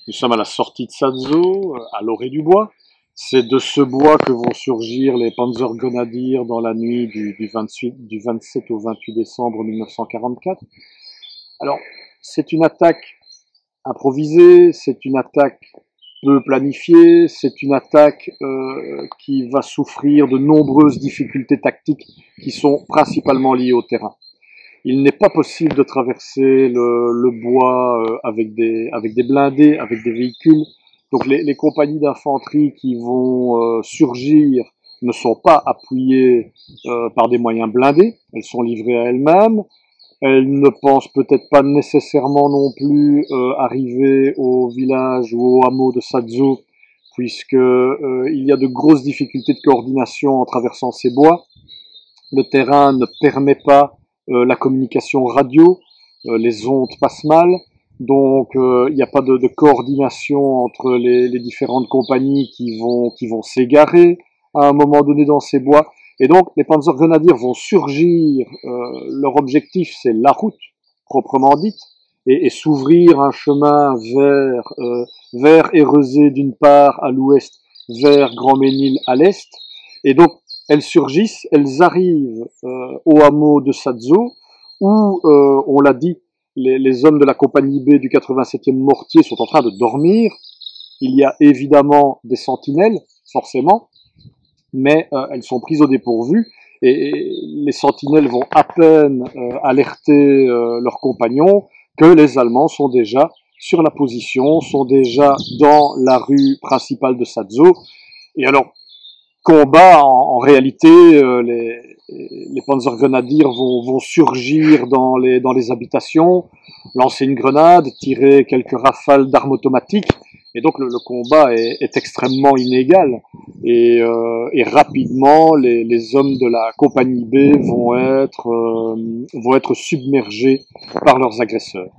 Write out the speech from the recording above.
Nous sommes à la sortie de Sadzo, à l'orée du bois. C'est de ce bois que vont surgir les Panzergrenadiers dans la nuit du 27 au 28 décembre 1944. Alors, c'est une attaque improvisée, c'est une attaque peu planifiée, c'est une attaque qui va souffrir de nombreuses difficultés tactiques qui sont principalement liées au terrain. Il n'est pas possible de traverser le bois avec des blindés, avec des véhicules. Donc les compagnies d'infanterie qui vont surgir ne sont pas appuyées par des moyens blindés. Elles sont livrées à elles-mêmes. Elles ne pensent peut-être pas nécessairement non plus arriver au village ou au hameau de Sadzo, puisque il y a de grosses difficultés de coordination en traversant ces bois. Le terrain ne permet pas la communication radio, les ondes passent mal, donc il n'y a pas de coordination entre les différentes compagnies qui vont s'égarer à un moment donné dans ces bois. Et donc les Panzergrenadiers vont surgir, leur objectif c'est la route proprement dite, et s'ouvrir un chemin vers Érezé d'une part à l'ouest, vers Grand-Ménil à l'est, et donc elles surgissent, elles arrivent au hameau de Sadzo, où, on l'a dit, les hommes de la compagnie B du 87e mortier sont en train de dormir. Il y a évidemment des sentinelles, forcément, mais elles sont prises au dépourvu, et les sentinelles vont à peine alerter leurs compagnons que les Allemands sont déjà sur la position, sont déjà dans la rue principale de Sadzo. Et alors, combat, en réalité, les Panzergrenadiers vont surgir dans les habitations, lancer une grenade, tirer quelques rafales d'armes automatiques, et donc le combat est extrêmement inégal, et rapidement les hommes de la compagnie B vont être submergés par leurs agresseurs.